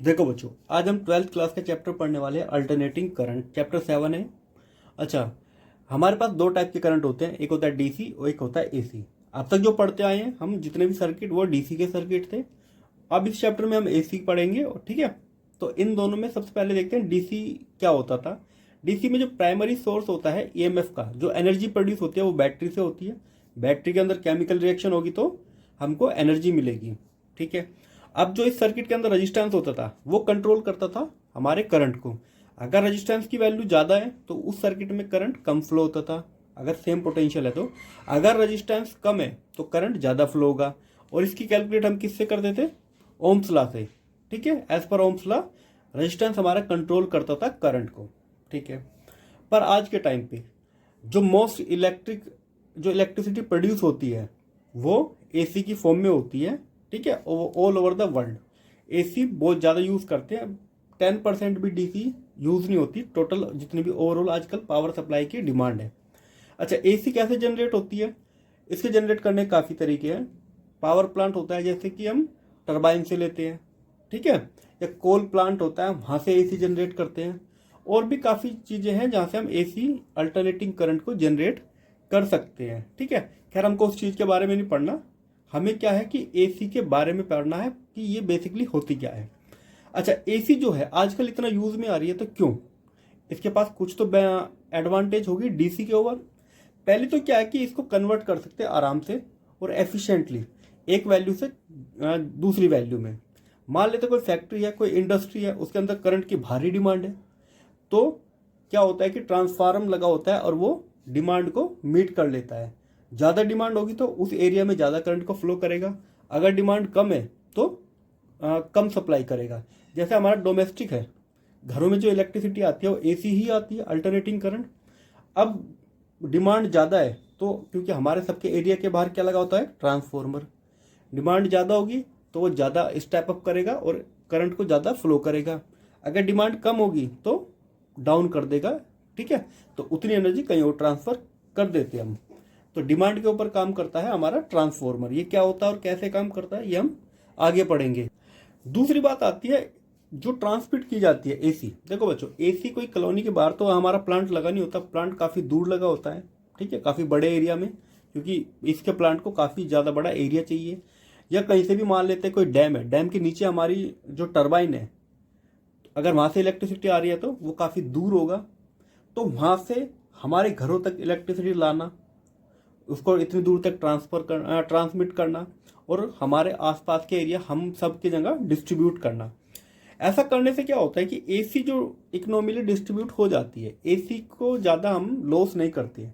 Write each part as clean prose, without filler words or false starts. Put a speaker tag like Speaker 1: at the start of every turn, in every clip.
Speaker 1: देखो बच्चों, आज हम 12th क्लास का चैप्टर पढ़ने वाले हैं, अल्टरनेटिंग करंट, चैप्टर 7 है। अच्छा, हमारे पास दो टाइप के करंट होते हैं, एक होता है डीसी और एक होता है एसी। अब तक जो पढ़ते आए हैं हम जितने भी सर्किट, वो डीसी के सर्किट थे। अब इस चैप्टर में हम एसी पढ़ेंगे, ठीक है। तो इन दोनों में सबसे पहले देखते हैं डीसी क्या होता था। डीसी में जो प्राइमरी सोर्स होता है ईएमएफ का, जो एनर्जी प्रोड्यूस होती है वो बैटरी से होती है। बैटरी के अंदर केमिकल रिएक्शन होगी तो हमको एनर्जी मिलेगी, ठीक है। अब जो इस सर्किट के अंदर रेजिस्टेंस होता था वो कंट्रोल करता था हमारे करंट को। अगर रेजिस्टेंस की वैल्यू ज़्यादा है तो उस सर्किट में करंट कम फ्लो होता था, अगर सेम पोटेंशियल है तो। अगर रेजिस्टेंस कम है तो करंट ज़्यादा फ्लो होगा। और इसकी कैलकुलेट हम किससे करते थे? ओम्स लॉ से, ठीक है। As per Ohm's law resistance हमारा कंट्रोल करता था करंट को, ठीक है। पर आज के टाइम पे जो इलेक्ट्रिसिटी प्रोड्यूस होती है वो एसी की फॉर्म में होती है, ठीक है। All over the world AC बहुत ज़्यादा यूज़ करते हैं। 10% भी डीसी यूज़ नहीं होती, टोटल जितनी भी ओवरऑल आजकल पावर सप्लाई की डिमांड है। अच्छा, एसी कैसे जनरेट होती है? इसके जनरेट करने के काफ़ी तरीके हैं। पावर प्लांट होता है, जैसे कि हम टरबाइन से लेते हैं, ठीक है। या कोल प्लांट होता है, वहाँ से एसी जनरेट करते हैं। और भी काफ़ी चीज़ें हैं जहाँ से हम एसी अल्टरनेटिंग करंट को जनरेट कर सकते हैं, ठीक है। खैर, हमको उस चीज़ के बारे में नहीं पढ़ना, हमें क्या है कि एसी के बारे में पढ़ना है कि ये बेसिकली होती क्या है। अच्छा, एसी जो है आजकल इतना यूज़ में आ रही है तो क्यों? इसके पास कुछ तो एडवांटेज होगी डीसी के ओवर। पहले तो क्या है कि इसको कन्वर्ट कर सकते हैं आराम से और एफिशिएंटली एक वैल्यू से दूसरी वैल्यू में। मान लेते कोई फैक्ट्री है, कोई इंडस्ट्री है, उसके अंदर करंट की भारी डिमांड है, तो क्या होता है कि ट्रांसफार्मर लगा होता है और वो डिमांड को मीट कर लेता है। ज़्यादा डिमांड होगी तो उस एरिया में ज़्यादा करंट को फ्लो करेगा। अगर डिमांड कम है तो कम सप्लाई करेगा। जैसे हमारा डोमेस्टिक है, घरों में जो इलेक्ट्रिसिटी आती है वो एसी ही आती है, अल्टरनेटिंग करंट। अब डिमांड ज़्यादा है तो क्योंकि हमारे सबके एरिया के बाहर क्या लगा होता है? ट्रांसफॉर्मर। डिमांड ज़्यादा होगी तो वो ज़्यादा स्टेप अप करेगा और करंट को ज़्यादा फ्लो करेगा। अगर डिमांड कम होगी तो डाउन कर देगा, ठीक है। तो उतनी एनर्जी कहीं और ट्रांसफर कर देते हैं हम। तो डिमांड के ऊपर काम करता है हमारा ट्रांसफॉर्मर। ये क्या होता है और कैसे काम करता है ये हम आगे पढ़ेंगे। दूसरी बात आती है जो ट्रांसमिट की जाती है एसी। देखो बच्चों, एसी कोई कॉलोनी के बाहर तो हमारा प्लांट लगा नहीं होता, प्लांट काफ़ी दूर लगा होता है, ठीक है, काफ़ी बड़े एरिया में, क्योंकि इसके प्लांट को काफ़ी ज़्यादा बड़ा एरिया चाहिए। या कहीं से भी मान लेते हैं कोई डैम है, डैम के नीचे हमारी जो टरबाइन है, अगर वहाँ से इलेक्ट्रिसिटी आ रही है तो वो काफ़ी दूर होगा। तो वहाँ से हमारे घरों तक इलेक्ट्रिसिटी लाना, उसको इतनी दूर तक ट्रांसमिट करना और हमारे आसपास के एरिया हम सब की जगह डिस्ट्रीब्यूट करना। ऐसा करने से क्या होता है कि एसी जो इकोनॉमिकली डिस्ट्रीब्यूट हो जाती है, एसी को ज़्यादा हम लॉस नहीं करते हैं।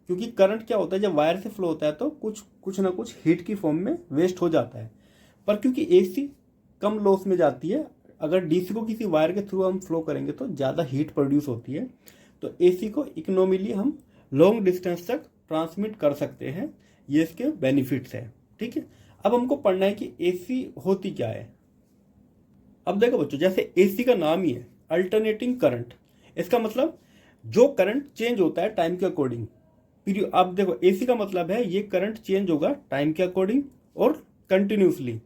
Speaker 1: क्योंकि करंट क्या होता है, जब वायर से फ्लो होता है तो कुछ ना कुछ हीट की फॉर्म में वेस्ट हो जाता है। पर क्योंकि एसी कम लॉस में जाती है, अगर डीसी को किसी वायर के थ्रू हम फ्लो करेंगे तो ज़्यादा हीट प्रोड्यूस होती है। तो एसी को इकोनॉमिकली हम लॉन्ग डिस्टेंस तक ट्रांसमिट कर सकते हैं। ये इसके बेनिफिट्स हैं, ठीक है। अब हमको पढ़ना है कि एसी होती क्या है। अब देखो बच्चों, जैसे एसी का नाम ही है अल्टरनेटिंग करंट, इसका मतलब जो करंट चेंज होता है टाइम के अकॉर्डिंग। अब देखो, एसी का मतलब है ये करंट चेंज होगा टाइम के अकॉर्डिंग और कंटिन्यूसली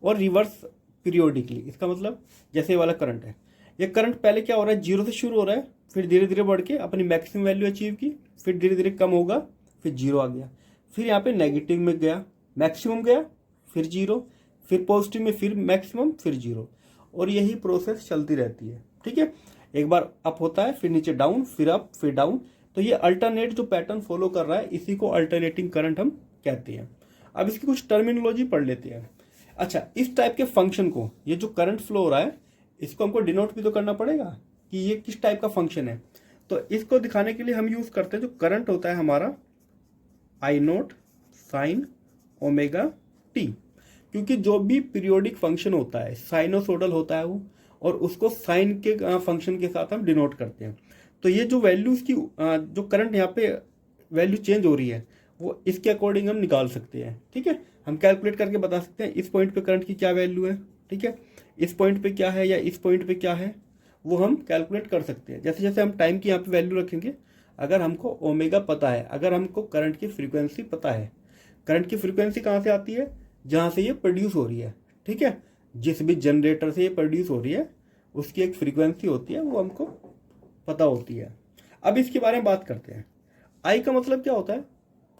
Speaker 1: और रिवर्स पीरियोडिकली। इसका मतलब जैसे ये वाला करंट है, ये करंट पहले क्या हो रहा है, जीरो से शुरू हो रहा है, फिर धीरे धीरे बढ़ के अपनी मैक्सिमम वैल्यू अचीव की, फिर धीरे धीरे कम होगा, फिर जीरो आ गया, फिर यहाँ पे नेगेटिव में गया, मैक्सिमम गया, फिर जीरो, फिर पॉजिटिव में, फिर मैक्सिमम, फिर जीरो। और यही प्रोसेस चलती रहती है, ठीक है। एक बार अप होता है, फिर नीचे डाउन, फिर अप, फिर डाउन। तो ये अल्टरनेट जो पैटर्न फॉलो कर रहा है, इसी को अल्टरनेटिंग करंट हम कहते हैं। अब इसकी कुछ टर्मिनोलॉजी पढ़ लेते हैं। अच्छा, इस टाइप के फंक्शन को, ये जो करंट फ्लो हो रहा है, इसको हमको डिनोट भी तो करना पड़ेगा कि ये किस टाइप का फंक्शन है। तो इसको दिखाने के लिए हम यूज करते हैं जो करंट होता है हमारा आई नोट साइन ओमेगा टी। क्योंकि जो भी पीरियोडिक फंक्शन होता है साइनोसोडल होता है वो, और उसको साइन के फंक्शन के साथ हम डिनोट करते हैं। तो ये जो वैल्यूज की जो करंट यहाँ पे वैल्यू चेंज हो रही है वो इसके अकॉर्डिंग हम निकाल सकते हैं, ठीक है। हम कैलकुलेट करके बता सकते हैं इस पॉइंट पे करंट की क्या वैल्यू है, ठीक है, इस पॉइंट पे क्या है या इस पॉइंट पे क्या है, वो हम कैलकुलेट कर सकते हैं। जैसे जैसे हम टाइम की यहाँ पे वैल्यू रखेंगे, अगर हमको ओमेगा पता है, अगर हमको करंट की फ्रीक्वेंसी पता है, करंट की फ्रीक्वेंसी कहाँ से आती है, जहाँ से ये प्रोड्यूस हो रही है, ठीक है। जिस भी जनरेटर से ये प्रोड्यूस हो रही है उसकी एक फ्रीक्वेंसी होती है, वो हमको पता होती है। अब इसके बारे में बात करते हैं। आई का मतलब क्या होता है?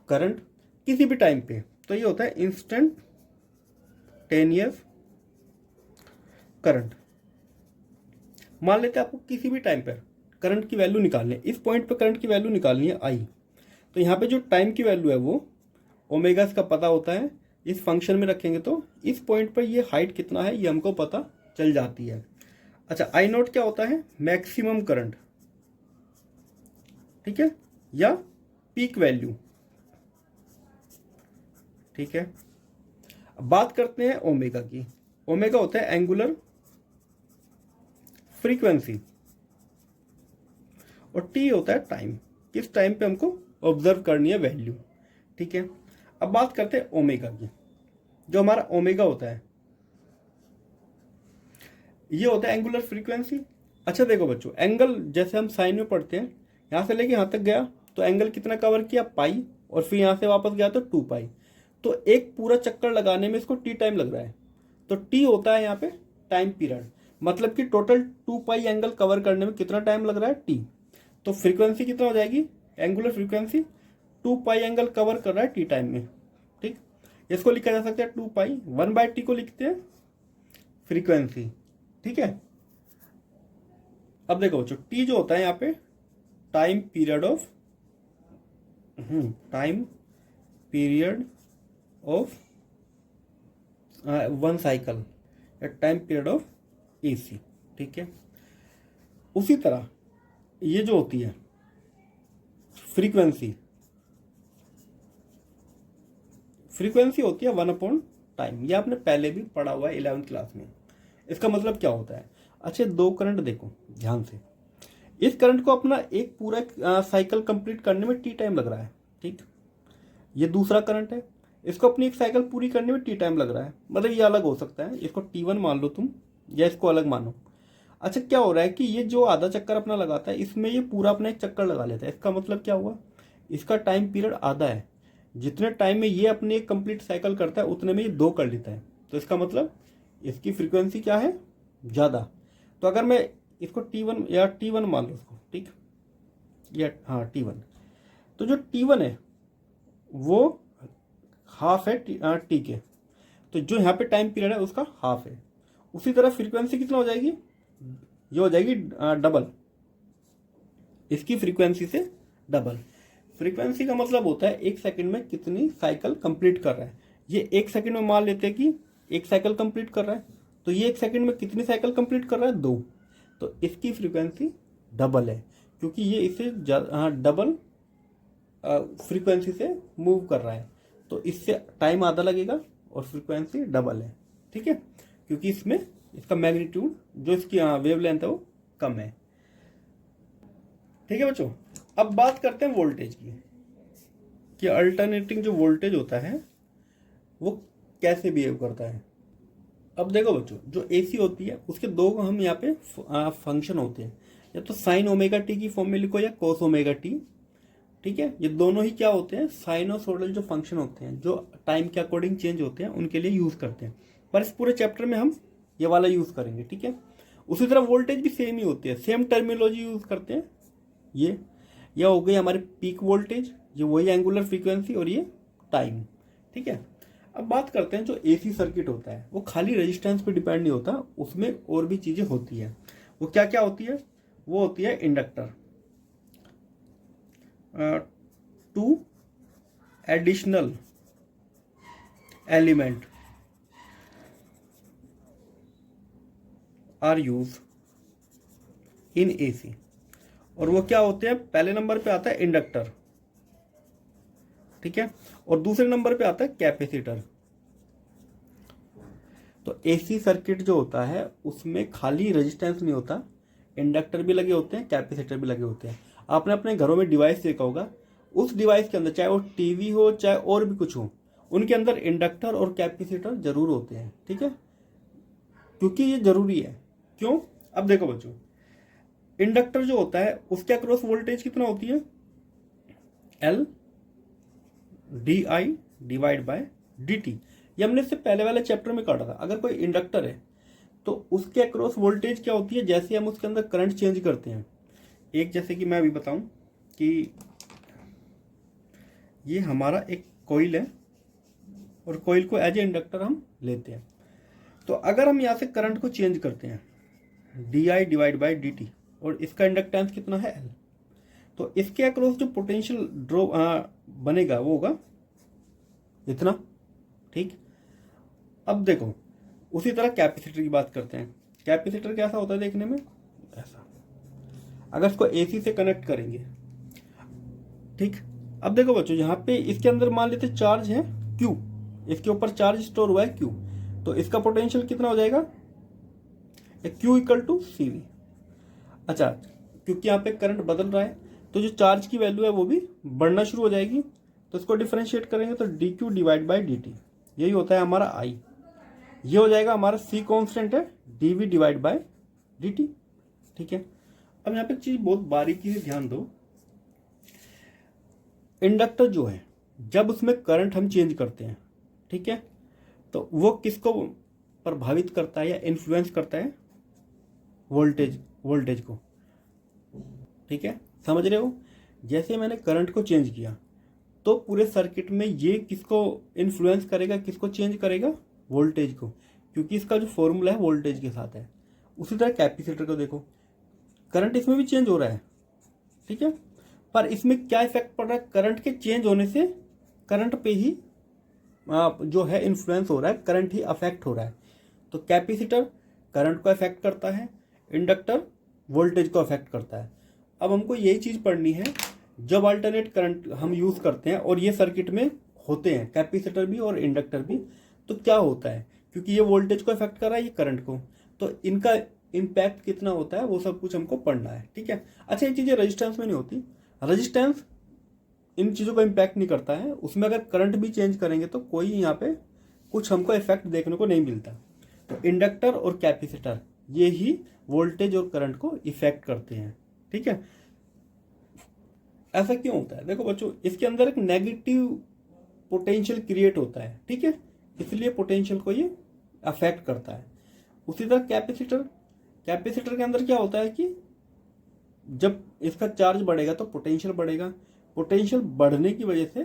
Speaker 1: करंट किसी भी टाइम पे, तो ये होता है इंस्टेंटेनियस करंट। मान लेते हैं आपको किसी भी टाइम पर करंट की वैल्यू निकालनी है, इस पॉइंट पे करंट की वैल्यू निकालनी है आई, तो यहाँ पे जो टाइम की वैल्यू है वो ओमेगा इसका पता होता है, इस फंक्शन में रखेंगे तो इस पॉइंट पर ये हाइट कितना है ये हमको पता चल जाती है। अच्छा, आई नॉट क्या होता है? मैक्सिमम करंट, ठीक है, या पीक वैल्यू, ठीक है। अब बात करते हैं ओमेगा की। ओमेगा होता है एंगुलर फ्रीक्वेंसी और टी होता है टाइम, किस टाइम पे हमको ऑब्जर्व करनी है वैल्यू, ठीक है। अब बात करते हैं ओमेगा की। जो हमारा ओमेगा होता है ये होता है एंगुलर फ्रीक्वेंसी। अच्छा देखो बच्चों, एंगल जैसे हम साइन में पढ़ते हैं, यहाँ से लेके यहाँ तक गया तो एंगल कितना कवर किया? पाई, और फिर यहाँ से वापस गया तो 2 पाई। तो एक पूरा चक्कर लगाने में इसको टी टाइम लग रहा है, तो टी होता है यहाँ पे टाइम पीरियड, मतलब कि टोटल 2 पाई एंगल कवर करने में कितना टाइम लग रहा है? टी। तो फ्रीक्वेंसी कितना हो जाएगी? एंगुलर फ्रीक्वेंसी 2 पाई एंगल कवर कर रहा है टी टाइम में, ठीक। इसको लिखा जा सकता है 2 पाई, 1/t को लिखते हैं फ्रीक्वेंसी, ठीक है। अब देखो बच्चों, टी जो होता है यहाँ पे time period of one cycle या टाइम पीरियड ऑफ एसी, ठीक है। उसी तरह ये जो होती है फ्रीक्वेंसी होती है 1/टाइम, ये आपने पहले भी पढ़ा हुआ है 11th क्लास में। इसका मतलब क्या होता है? अच्छा, दो करंट देखो ध्यान से, इस करंट को अपना एक पूरा साइकिल कंप्लीट करने में टी टाइम लग रहा है, ठीक। ये दूसरा करंट है, इसको अपनी एक साइकिल पूरी करने में टी टाइम लग रहा है, मतलब ये अलग हो सकता है, इसको T1 मान लो तुम या इसको अलग मानो। अच्छा, क्या हो रहा है कि ये जो आधा चक्कर अपना लगाता है इसमें ये पूरा अपना एक चक्कर लगा लेता है, इसका मतलब क्या हुआ? इसका टाइम पीरियड आधा है, जितने टाइम में ये अपनी एक कंप्लीट साइकिल करता है उतने में ये 2 कर लेता है, तो इसका मतलब इसकी फ्रीक्वेंसी क्या है? ज़्यादा। तो अगर मैं इसको T1 या T1 मान लो इसको, ठीक, या हाँ T1, तो जो T1 है वो हाफ है टी के, तो जो यहाँ पे टाइम पीरियड है उसका हाफ है। उसी तरह फ्रीक्वेंसी कितना हो जाएगी? ये हो जाएगी डबल, इसकी फ्रीक्वेंसी से डबल। फ्रीक्वेंसी का मतलब होता है एक सेकंड में कितनी साइकिल कंप्लीट कर रहा है। ये एक सेकंड में मान लेते हैं कि एक साइकिल कंप्लीट कर रहा है, तो ये एक सेकंड में कितनी साइकिल कंप्लीट कर रहा है? 2। तो इसकी फ्रीक्वेंसी डबल है, क्योंकि ये इसे डबल फ्रीक्वेंसी से मूव कर रहा है, तो इससे टाइम आधा लगेगा और फ्रीक्वेंसी डबल है, ठीक है, क्योंकि इसमें इसका मैग्नीट्यूड जो इसकी वेवलेंथ है वो कम है, ठीक है बच्चों। अब बात करते हैं वोल्टेज की, कि अल्टरनेटिंग जो वोल्टेज होता है वो कैसे बिहेव करता है। अब देखो बच्चों, जो एसी होती है उसके दो हम यहाँ पे फंक्शन होते हैं, या तो साइन ओमेगा टी की फॉर्म में लिखो या कोस ओमेगा टी, ठीक है। ये दोनों ही क्या होते हैं? साइनोसोडल जो फंक्शन होते हैं, जो टाइम के अकॉर्डिंग चेंज होते हैं, उनके लिए यूज करते हैं, पर इस पूरे चैप्टर में हम ये वाला यूज करेंगे, ठीक है। उसी तरह वोल्टेज भी सेम ही होती है, सेम टर्मिनोलॉजी यूज करते हैं। ये हो गई हमारे पीक वोल्टेज, ये वही एंगुलर फ्रीक्वेंसी, और ये टाइम, ठीक है। अब बात करते हैं जो एसी सर्किट होता है वो खाली रेजिस्टेंस पे डिपेंड नहीं होता, उसमें और भी चीजें होती है। वो क्या क्या होती है? वो होती है inductor, 2 additional element are use in AC, और वो क्या होते हैं? पहले नंबर पे आता है इंडक्टर, ठीक है, और दूसरे नंबर पे आता है कैपेसिटर। तो एसी सर्किट जो होता है उसमें खाली रेजिस्टेंस नहीं होता, इंडक्टर भी लगे होते हैं, कैपेसिटर भी लगे होते हैं। आपने अपने घरों में डिवाइस देखा होगा, उस डिवाइस के अंदर चाहे वो टीवी हो चाहे और भी कुछ हो, उनके अंदर इंडक्टर और कैपेसिटर जरूर होते हैं, ठीक है, क्योंकि ये जरूरी है। क्यों? अब देखो बच्चों, इंडक्टर जो होता है उसके अक्रॉस वोल्टेज कितना होती है? L di/dt। ये हमने इससे पहले वाले चैप्टर में काटा था। अगर कोई इंडक्टर है तो उसके अक्रॉस वोल्टेज क्या होती है, जैसे हम उसके अंदर करंट चेंज करते हैं। एक जैसे कि मैं अभी बताऊं कि ये हमारा एक कॉइल है और कॉइल को एज ए इंडक्टर हम लेते हैं। तो अगर हम यहाँ से करंट को चेंज करते हैं di डिवाइड बाई dt, और इसका इंडक्टेंस कितना है L, तो इसके अक्रॉस जो पोटेंशियल ड्रॉप बनेगा वो होगा इतना, ठीक। अब देखो उसी तरह कैपेसिटर की बात करते हैं। कैपेसिटर कैसा होता है देखने में, ऐसा। अगर इसको AC से कनेक्ट करेंगे, ठीक। अब देखो बच्चों, यहाँ पे इसके अंदर मान लेते चार्ज है Q, इसके ऊपर चार्ज स्टोर हुआ है Q, तो इसका पोटेंशियल कितना हो जाएगा, Q इक्वल टू CV। अच्छा, क्योंकि यहाँ पे करंट बदल रहा है तो जो चार्ज की वैल्यू है वो भी बढ़ना शुरू हो जाएगी, तो इसको डिफरेंशिएट करेंगे तो dQ डिवाइड बाई dt, यही होता है हमारा I। ये हो जाएगा हमारा C कांस्टेंट है dV डिवाइड बाई dt, ठीक है। अब यहाँ पे एक चीज बहुत बारीकी से ध्यान दो, इंडक्टर जो है जब उसमें करंट हम चेंज करते हैं, ठीक है, तो वो किसको प्रभावित करता है या इन्फ्लुएंस करता है, वोल्टेज को, ठीक है, समझ रहे हो। जैसे मैंने करंट को चेंज किया तो पूरे सर्किट में ये किसको इन्फ्लुएंस करेगा, किसको चेंज करेगा, वोल्टेज को, क्योंकि इसका जो फॉर्मूला है वोल्टेज के साथ है। उसी तरह कैपेसिटर को देखो, करंट इसमें भी चेंज हो रहा है, ठीक है, पर इसमें क्या इफेक्ट पड़ रहा है, करंट के चेंज होने से करंट पे ही जो है इन्फ्लुएंस हो रहा है, करंट ही अफेक्ट हो रहा है। तो कैपेसिटर करंट को अफेक्ट करता है, इंडक्टर वोल्टेज को अफेक्ट करता है। अब हमको यही चीज़ पढ़नी है, जब अल्टरनेट करंट हम यूज़ करते हैं और ये सर्किट में होते हैं कैपेसिटर भी और इंडक्टर भी, तो क्या होता है, क्योंकि ये वोल्टेज को अफेक्ट कर रहा है, ये करंट को, तो इनका इम्पैक्ट कितना होता है वो सब कुछ हमको पढ़ना है, ठीक है। अच्छा, ये चीज़ें रजिस्टेंस में नहीं होती, रजिस्टेंस इन चीज़ों का इम्पैक्ट नहीं करता है, उसमें अगर करंट भी चेंज करेंगे तो कोई यहाँ पे कुछ हमको इफेक्ट देखने को नहीं मिलता। तो इंडक्टर और कैपेसिटर ये ही वोल्टेज और करंट को इफेक्ट करते हैं, ठीक है। ऐसा क्यों होता है, देखो बच्चों, इसके अंदर एक नेगेटिव पोटेंशियल क्रिएट होता है, ठीक है, इसलिए पोटेंशियल को ये अफेक्ट करता है। उसी तरह कैपेसिटर के अंदर क्या होता है कि जब इसका चार्ज बढ़ेगा तो पोटेंशियल बढ़ेगा, पोटेंशियल बढ़ने की वजह से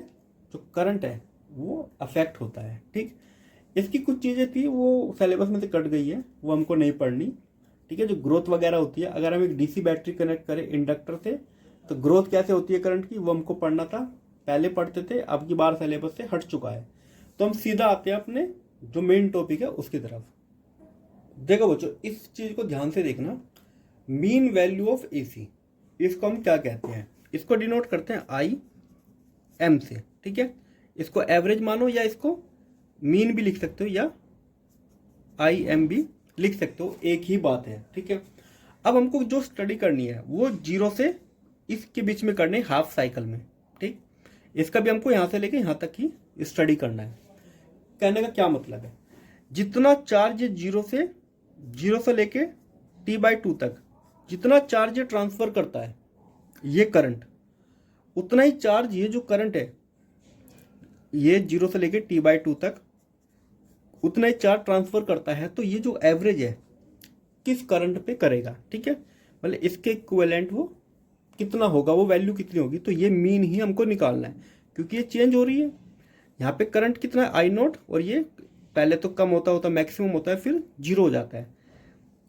Speaker 1: जो करंट है वो अफेक्ट होता है, ठीक। इसकी कुछ चीज़ें थी वो सिलेबस में से कट गई है, वो हमको नहीं पढ़नी, ठीक है। जो ग्रोथ वगैरह होती है, अगर हम एक डीसी बैटरी कनेक्ट करें इंडक्टर से तो ग्रोथ कैसे होती है करंट की, वो हमको पढ़ना था, पहले पढ़ते थे, अब की बार सिलेबस से हट चुका है। तो हम सीधा आते हैं अपने जो मेन टॉपिक है उसकी तरफ। देखो बच्चों, इस चीज़ को ध्यान से देखना, मीन वैल्यू ऑफ AC, इसको हम क्या कहते हैं, इसको डिनोट करते हैं IM से, ठीक है। इसको एवरेज मानो या इसको मीन भी लिख सकते हो या IM भी लिख सकते हो, एक ही बात है, ठीक है। अब हमको जो स्टडी करनी है वो 0 से इसके बीच में करनी है, हाफ साइकिल में, ठीक। इसका भी हमको यहाँ से लेके यहाँ तक ही स्टडी करना है। कहने का क्या मतलब है, जितना चार्ज 0 से लेके T/2 तक जितना चार्ज ट्रांसफर करता है ये करंट, उतना ही चार्ज ये जो करंट है ये 0 से लेके T/2 तक उतना ही चार्ज ट्रांसफर करता है। तो ये जो एवरेज है किस करंट पे करेगा, ठीक है, मतलब इसके इक्विवेलेंट वो कितना होगा, वो वैल्यू कितनी होगी, तो ये मीन ही हमको निकालना है, क्योंकि ये चेंज हो रही है। यहाँ पे करंट कितना है I0, और ये पहले तो कम होता मैक्सिमम होता है, फिर 0 हो जाता है।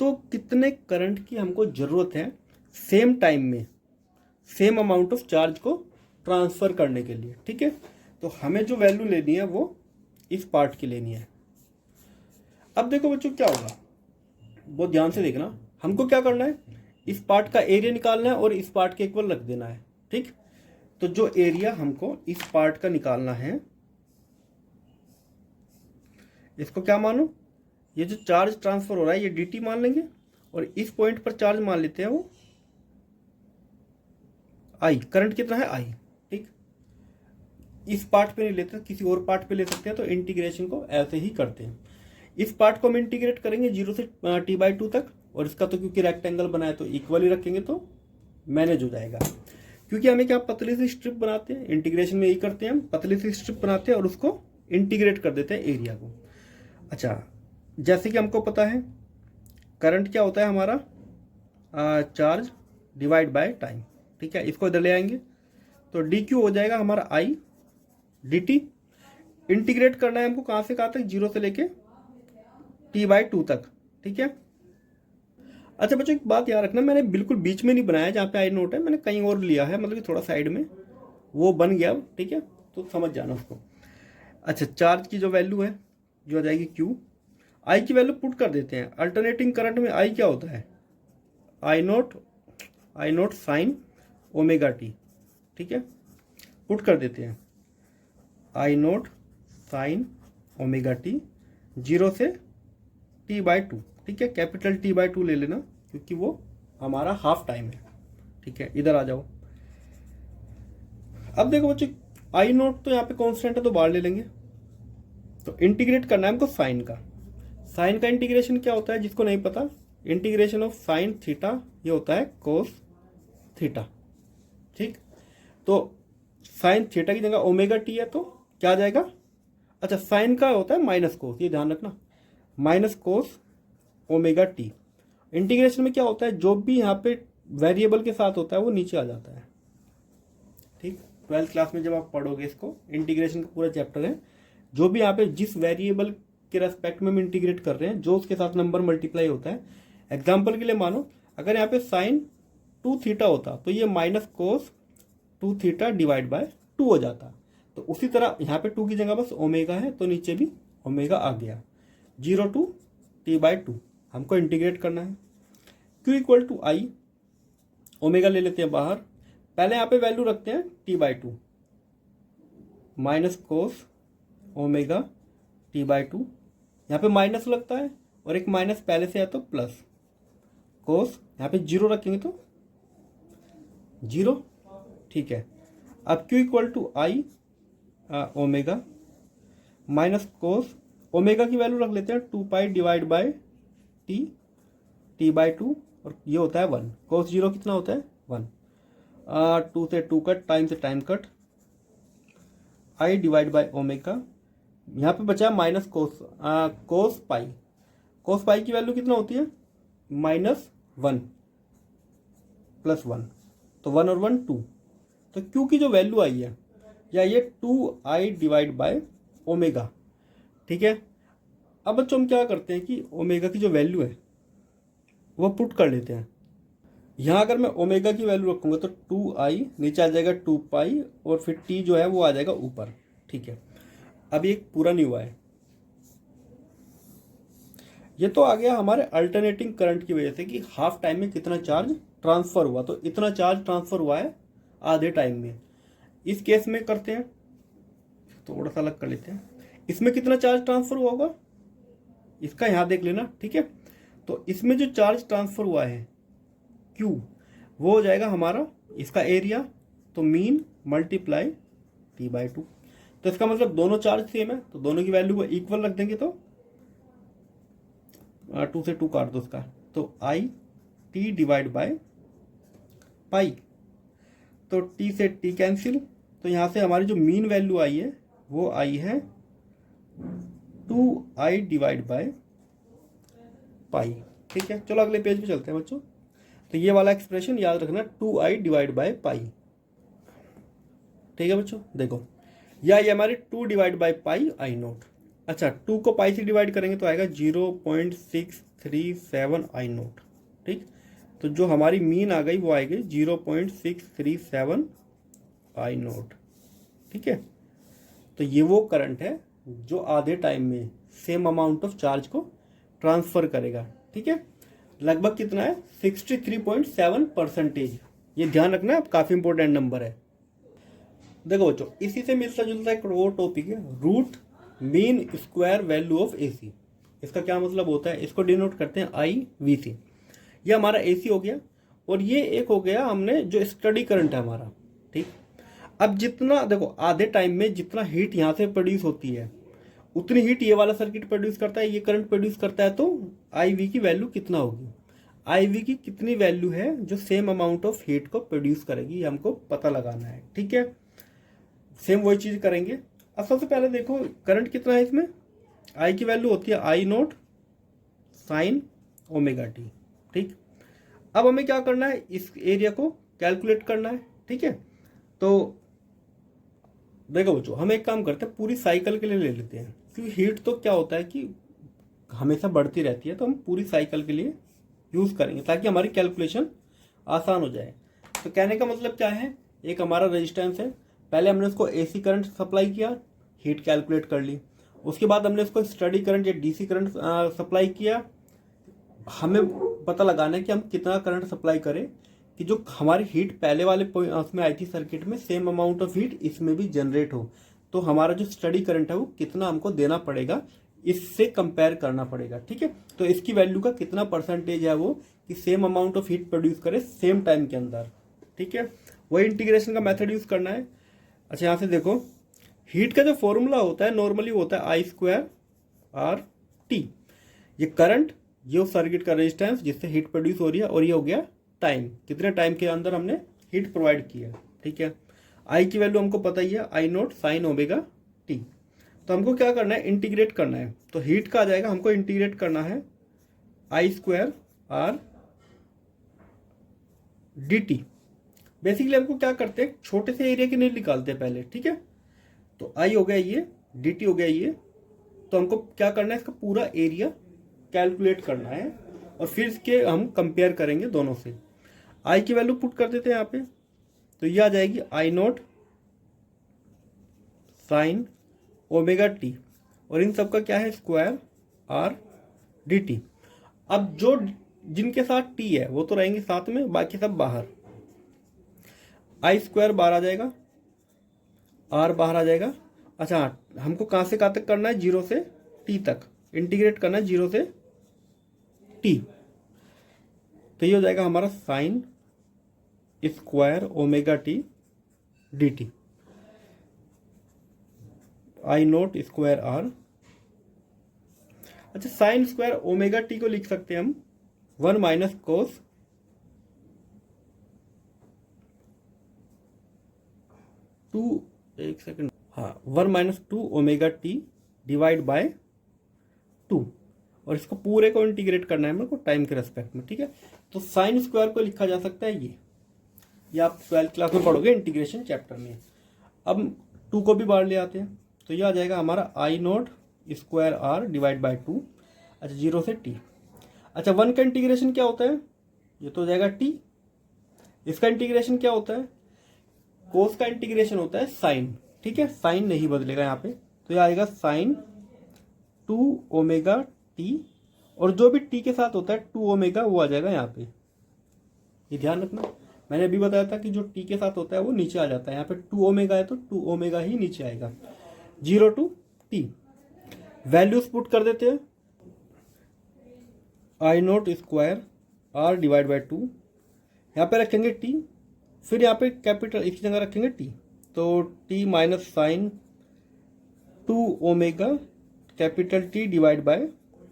Speaker 1: तो कितने करंट की हमको ज़रूरत है सेम टाइम में सेम अमाउंट ऑफ चार्ज को ट्रांसफ़र करने के लिए, ठीक है। तो हमें जो वैल्यू लेनी है वो इस पार्ट की लेनी है। अब देखो बच्चों क्या होगा, बहुत ध्यान से देखना, हमको क्या करना है, इस पार्ट का एरिया निकालना है और इस पार्ट के इक्वल रख देना है, ठीक। तो जो एरिया हमको इस पार्ट का निकालना है, इसको क्या मानो, ये जो चार्ज ट्रांसफर हो रहा है ये dt मान लेंगे, और इस पॉइंट पर चार्ज मान लेते हैं वो I, करंट कितना है I, ठीक। इस पार्ट पे नहीं लेते, किसी और पार्ट पे ले सकते हैं, तो इंटीग्रेशन को ऐसे ही करते हैं। इस पार्ट को हम इंटीग्रेट करेंगे 0 से T/2 तक, और इसका तो क्योंकि रेक्टेंगल बनाए तो इक्वल ही रखेंगे तो मैनेज हो जाएगा। क्योंकि हमें क्या पतली सी स्ट्रिप बनाते हैं, इंटीग्रेशन में यही करते हैं हम, पतली सी स्ट्रिप बनाते हैं और उसको इंटीग्रेट कर देते हैं एरिया को। अच्छा, जैसे कि हमको पता है करंट क्या होता है हमारा, चार्ज डिवाइड बाय टाइम, ठीक है। इसको इधर ले आएंगे तो डी क्यू हो जाएगा हमारा आई डी टी। इंटीग्रेट करना है हमको कहाँ से कहाँ तक, 0 से लेके t/2 तक, ठीक है। अच्छा बच्चों एक बात याद रखना, मैंने बिल्कुल बीच में नहीं बनाया जहाँ पे आई नोट है, मैंने कहीं और लिया है, मतलब कि थोड़ा साइड में वो बन गया, ठीक है, तो समझ जाना उसको। अच्छा चार्ज की जो वैल्यू है जो आ जाएगी Q, आई की वैल्यू पुट कर देते हैं। अल्टरनेटिंग करंट में आई क्या होता है, आई नोट साइन ओमेगा टी, ठीक है, पुट कर देते हैं I note sine omega T 0 से t/2, ठीक है। कैपिटल T/2 ले लेना क्योंकि वो हमारा हाफ टाइम है, ठीक है। इधर आ जाओ, अब देखो बच्चों आई नोट तो यहाँ पे कांस्टेंट है तो बाहर ले लेंगे, तो इंटीग्रेट करना है हमको साइन का। साइन का इंटीग्रेशन क्या होता है जिसको नहीं पता, इंटीग्रेशन ऑफ साइन थीटा ये होता है कोस थीटा, ठीक। तो साइन थीटा की जगह ओमेगा टी है तो क्या आ जाएगा, अच्छा साइन का होता है माइनस कोस, ये ध्यान रखना, minus cos omega T. Integration में क्या होता है, जो भी यहाँ पे वेरिएबल के साथ होता है वो नीचे आ जाता है, ठीक। 12th क्लास में जब आप पढ़ोगे इसको, इंटीग्रेशन का पूरा चैप्टर है, जो भी यहाँ पे जिस वेरिएबल के रेस्पेक्ट में हम इंटीग्रेट कर रहे हैं जो उसके साथ नंबर मल्टीप्लाई होता है। एग्जाम्पल के लिए मानो अगर यहाँ पे साइन 2 थीटा होता तो ये minus cos 2 theta divide by 2 हो जाता। तो उसी तरह यहाँ पे 2 की जगह बस ओमेगा है तो नीचे भी ओमेगा आ गया। 0 to t/2 हमको इंटीग्रेट करना है। Q equal to I, omega ले लेते हैं बाहर, पहले यहाँ पे वैल्यू रखते हैं t/2 minus cos omega t/2, यहाँ पे माइनस लगता है और एक माइनस पहले से है तो प्लस कोस, यहाँ पे 0 रखेंगे तो 0, ठीक है। अब Q equal to I omega minus cos, omega की वैल्यू रख लेते हैं 2 डिवाइड बाय t/2 और ये होता है 1, कोस 0 कितना होता है 1, 2 से 2 कट, टाइम से time cut, I divide by omega, यहाँ पे बचा माइनस कोस पाई, कोस पाई की वैल्यू कितना होती है -1 प्लस 1, तो 1 और 1 2, तो Q की जो वैल्यू आई है या ये 2i डिवाइड बाय ओमेगा, ठीक है। अब बच्चों हम क्या करते हैं कि ओमेगा की जो वैल्यू है वो पुट कर लेते हैं। यहाँ अगर मैं ओमेगा की वैल्यू रखूंगा तो 2i नीचे आ जाएगा 2 पाई और फिर t जो है वो आ जाएगा ऊपर, ठीक है। अब एक पूरा नहीं हुआ है, ये तो आ गया हमारे अल्टरनेटिंग करंट की वजह से कि हाफ टाइम में कितना चार्ज ट्रांसफर हुआ, तो इतना चार्ज ट्रांसफर हुआ है आधे टाइम में। इस केस में करते हैं थोड़ा सा अलग कर लेते हैं, इसमें कितना चार्ज ट्रांसफर हुआ होगा इसका यहाँ देख लेना, ठीक है। तो इसमें जो चार्ज ट्रांसफर हुआ है Q वो हो जाएगा हमारा इसका एरिया, तो मीन मल्टीप्लाई t/2, तो इसका मतलब दोनों चार्ज सेम है तो दोनों की वैल्यू को इक्वल रख देंगे, तो 2 से 2 काट दो उसका, तो I T divide by pi, तो t से t कैंसिल, तो यहाँ से हमारी जो मीन वैल्यू आई है वो आई है 2i डिवाइड बाय पाई, ठीक है। चलो अगले पेज पे चलते हैं बच्चों, तो ये वाला एक्सप्रेशन याद रखना 2i डिवाइड बाय पाई, ठीक है बच्चों। देखो या ये हमारी 2 divide by pi I note, अच्छा 2 को पाई से डिवाइड करेंगे तो आएगा 0.637 आई नोट, ठीक। तो जो हमारी मीन आ गई वो आएगी 0.637 आई नोट, ठीक है। तो ये वो करंट है जो आधे टाइम में सेम अमाउंट ऑफ चार्ज को ट्रांसफर करेगा, ठीक है। लगभग कितना है 63.7%, ये ध्यान रखना है, काफी इंपॉर्टेंट नंबर है। देखो बच्चों इसी से मिलता जुलता एक और टॉपिक है root mean square value of AC। इसका क्या मतलब होता है, इसको डिनोट करते हैं IVC। ये हमारा AC हो गया और ये एक हो गया हमने जो स्टडी करंट है हमारा, ठीक। अब जितना देखो आधे टाइम में जितना हीट यहाँ से प्रोड्यूस होती है उतनी हीट ये वाला सर्किट प्रोड्यूस करता है, ये करंट प्रोड्यूस करता है, तो IV की वैल्यू कितना होगी, IV की कितनी वैल्यू है जो सेम अमाउंट ऑफ हीट को प्रोड्यूस करेगी, हमको पता लगाना है, ठीक है। सेम वही चीज करेंगे। अब सबसे पहले देखो करंट कितना है इसमें, I की वैल्यू होती है I note sine omega T. ठीक, अब हमें क्या करना है, इस एरिया को कैलकुलेट करना है। ठीक है, तो देखो बच्चों, हम एक काम करते हैं, पूरी साइकिल के लिए ले लेते हैं, क्योंकि हीट तो क्या होता है कि हमेशा बढ़ती रहती है, तो हम पूरी साइकिल के लिए यूज़ करेंगे ताकि हमारी कैलकुलेशन आसान हो जाए। तो कहने का मतलब क्या है, एक हमारा रेजिस्टेंस है, पहले हमने उसको एसी करंट सप्लाई किया, हीट कैलकुलेट कर ली। उसके बाद हमने उसको स्टडी करंट या डीसी करंट सप्लाई किया। हमें पता लगाना है कि हम कितना करंट सप्लाई करें कि जो हमारी हीट पहले वाले उसमें आई थी सर्किट में, सेम अमाउंट ऑफ हीट इसमें भी जनरेट हो। तो हमारा जो स्टडी करंट है वो कितना हमको देना पड़ेगा, इससे कंपेयर करना पड़ेगा। ठीक है, तो इसकी वैल्यू का कितना परसेंटेज है वो कि same amount of heat produce करे सेम टाइम के अंदर। ठीक है, वही इंटीग्रेशन का मेथड यूज करना है। अच्छा, यहाँ से देखो, हीट का जो फॉर्मूला होता है नॉर्मली होता है आई स्क्वायर आर टी। ये करंट, ये सर्किट का रेजिस्टेंस जिससे हीट प्रोड्यूस हो रही है, और ये हो गया टाइम, कितने टाइम के अंदर हमने हीट प्रोवाइड किया। ठीक है, आई की वैल्यू हमको पता ही है, आई नॉट साइन ओमेगा टी। तो हमको क्या करना है, इंटीग्रेट करना है। तो हीट का आ जाएगा, हमको इंटीग्रेट करना है I square R D T. Basically हमको क्या करते हैं, छोटे से एरिया के लिए निकालते हैं पहले। ठीक है, तो आई हो गया ये, डी टी हो गया ये। तो हमको क्या करना है, इसका पूरा एरिया कैलकुलेट करना है और फिर इसके हम कंपेयर करेंगे दोनों से। आई की वैल्यू पुट कर देते हैं यहाँ पे, तो ये आ जाएगी आई नॉट साइन ओमेगा टी, और इन सब का क्या है, स्क्वायर आर डी टी। अब जो जिनके साथ टी है वो तो रहेंगे साथ में, बाकी सब बाहर। आई स्क्वायर बाहर आ जाएगा, आर बाहर आ जाएगा। अच्छा, हमको कहाँ से कहाँ तक करना है, 0 से टी तक इंटीग्रेट करना है, 0 से टी। तो ये हो जाएगा हमारा sine square omega t d t, I naught square R. अच्छा, साइन स्क्वायर ओमेगा टी को लिख सकते हैं हम 1 माइनस कोस टू, एक सेकेंड, हाँ, 1 minus 2 omega t divide by 2, और इसको पूरे को इंटीग्रेट करना है मेरे को टाइम के रेस्पेक्ट में। ठीक है, तो साइन स्क्वायर को लिखा जा सकता है ये आप 12th क्लास में पढ़ोगे इंटीग्रेशन चैप्टर में। अब 2 को भी बाहर ले आते हैं, तो ये आ जाएगा हमारा I naught square R divide by 2। अच्छा, 0 से टी। अच्छा, 1 का इंटीग्रेशन क्या होता है, ये तो हो जाएगा टी। इसका इंटीग्रेशन क्या होता है, कोस का इंटीग्रेशन होता है साइन। ठीक है, साइन नहीं बदलेगा यहाँ पे, तो ये आएगा साइन 2 ओमेगा टी, और जो भी टी के साथ होता है 2 ओमेगा वो आ जाएगा यहाँ पे। ये ध्यान रखना, मैंने अभी बताया था कि जो टी के साथ होता है वो नीचे आ जाता है, यहाँ पे 2 ओमेगा है तो 2 ओमेगा ही नीचे आएगा। 0 टू टी, वैल्यूज पुट कर देते हैं, I naught square R divide by 2, यहाँ पे रखेंगे टी, फिर यहाँ पे कैपिटल इसकी जगह रखेंगे टी, तो t minus sine 2 omega capital t divide by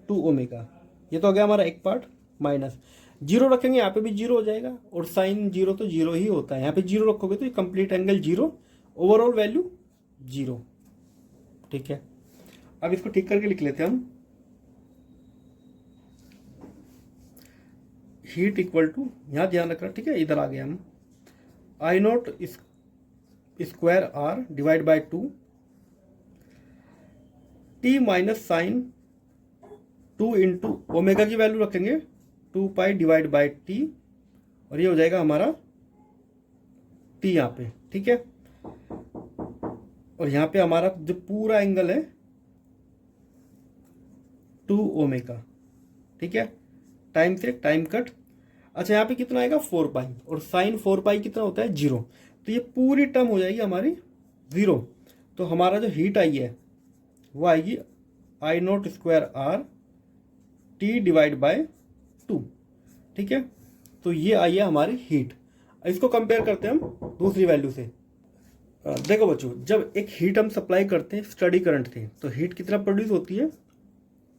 Speaker 1: 2 omega. ये तो हो गया हमारा एक पार्ट, माइनस 0 रखेंगे, यहाँ पे भी 0 हो जाएगा, और साइन 0 तो 0 ही होता है, यहाँ पे 0 रखोगे तो ये कंप्लीट एंगल 0, ओवरऑल वैल्यू 0। ठीक है, अब इसको ठीक करके लिख लेते हैं हम, हीट इक्वल टू, यहाँ ध्यान रखना, ठीक है, इधर आ गए हम, I naught square R divide by 2 T minus sine 2 into omega की वैल्यू रखेंगे 2 पाई डिवाइड बाय टी, और ये हो जाएगा हमारा टी यहाँ पे। ठीक है, और यहाँ पे हमारा जो पूरा एंगल है 2 ओमेगा। ठीक है, टाइम से टाइम कट। अच्छा, यहाँ पे कितना आएगा 4 पाई, और साइन 4 पाई कितना होता है 0, तो ये पूरी टर्म हो जाएगी हमारी 0। तो हमारा जो हीट आई है वो आएगी I naught square R T divide by 2। ठीक है, तो ये आई है हमारी हीट। इसको कंपेयर करते हैं हम दूसरी वैल्यू से। देखो बच्चों, जब एक हीट हम सप्लाई करते हैं स्टडी करंट से, तो हीट कितना प्रोड्यूस होती है,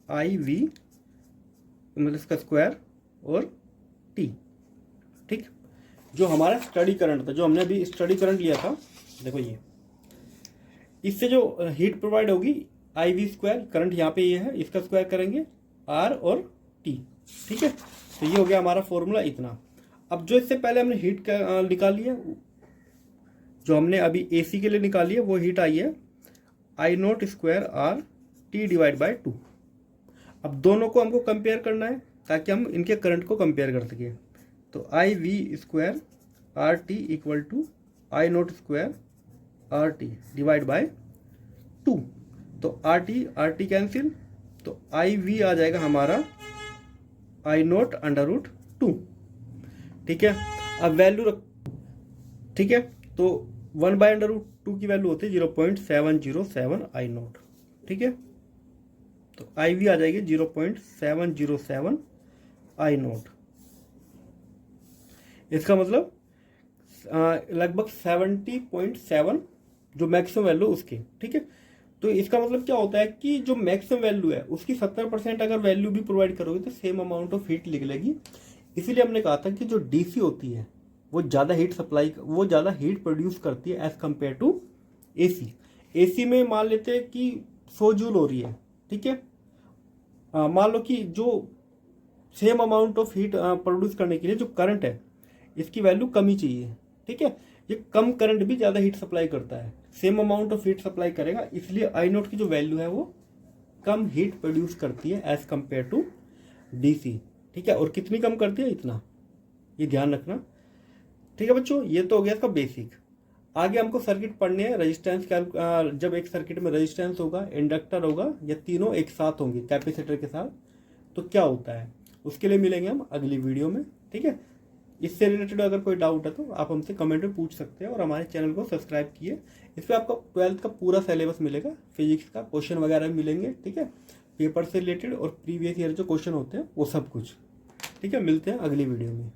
Speaker 1: आई वी मतलब इसका स्क्वायर और टी। ठीक, जो हमारा स्टडी करंट था, जो हमने अभी स्टडी करंट लिया था, देखो ये, इससे जो हीट प्रोवाइड होगी आई वी स्क्वायर, करंट यहाँ पे ये है, इसका स्क्वायर करेंगे आर और टी। ठीक है, तो ये हो गया हमारा फॉर्मूला इतना। अब जो इससे पहले हमने हीट निकाली है, जो हमने अभी एसी के लिए निकाली है, वो हीट आई है I0² R T divide by 2। अब दोनों को हमको कंपेयर करना है ताकि हम इनके करंट को कंपेयर कर सकें। तो IV² RT equal to I0² RT divide by 2। तो RT कैंसिल, तो IV आ जाएगा हमारा I0√2। ठीक है, अब वैल्यू रख, ठीक है, तो 1/√2 की वैल्यू होती है 0.707 I0। ठीक है, तो IV आ जाएगी 0.707 I0। इसका मतलब लगभग 70.7 जो मैक्सिमम वैल्यू उसकी। ठीक है, तो इसका मतलब क्या होता है कि जो मैक्सिमम वैल्यू है उसकी 70% अगर वैल्यू भी प्रोवाइड करोगे तो सेम अमाउंट ऑफ हीट निकलेगी। इसीलिए हमने कहा था कि जो डीसी होती है वो ज़्यादा हीट प्रोड्यूस करती है as compare to AC. AC में मान लेते हैं कि 100 जूल हो रही है, ठीक है, मान लो कि जो same amount of heat produce करने के लिए जो करंट है इसकी वैल्यू कम ही चाहिए। ठीक है, ये कम करंट भी ज़्यादा हीट सप्लाई करता है, same amount of heat supply करेगा, इसलिए I0 की जो वैल्यू है वो कम हीट प्रोड्यूस करती है एज कम्पेयर टू डीसी। ठीक है, और कितनी कम करती है, इतना, ये ध्यान रखना। ठीक है बच्चों, ये तो हो गया इसका बेसिक। आगे हमको सर्किट पढ़ने हैं, रेजिस्टेंस जब एक सर्किट में रेजिस्टेंस होगा, इंडक्टर होगा, या तीनों एक साथ होंगे कैपेसिटर के साथ, तो क्या होता है, उसके लिए मिलेंगे हम अगली वीडियो में। ठीक है, इससे रिलेटेड अगर कोई डाउट है तो आप हमसे कमेंट में पूछ सकते हैं, और हमारे चैनल को सब्सक्राइब किए। इस पर आपको 12th का पूरा सिलेबस मिलेगा, फिजिक्स का क्वेश्चन वगैरह भी मिलेंगे। ठीक है, पेपर से रिलेटेड और प्रीवियस ईयर जो क्वेश्चन होते हैं वो सब कुछ। ठीक है, मिलते हैं अगली वीडियो में।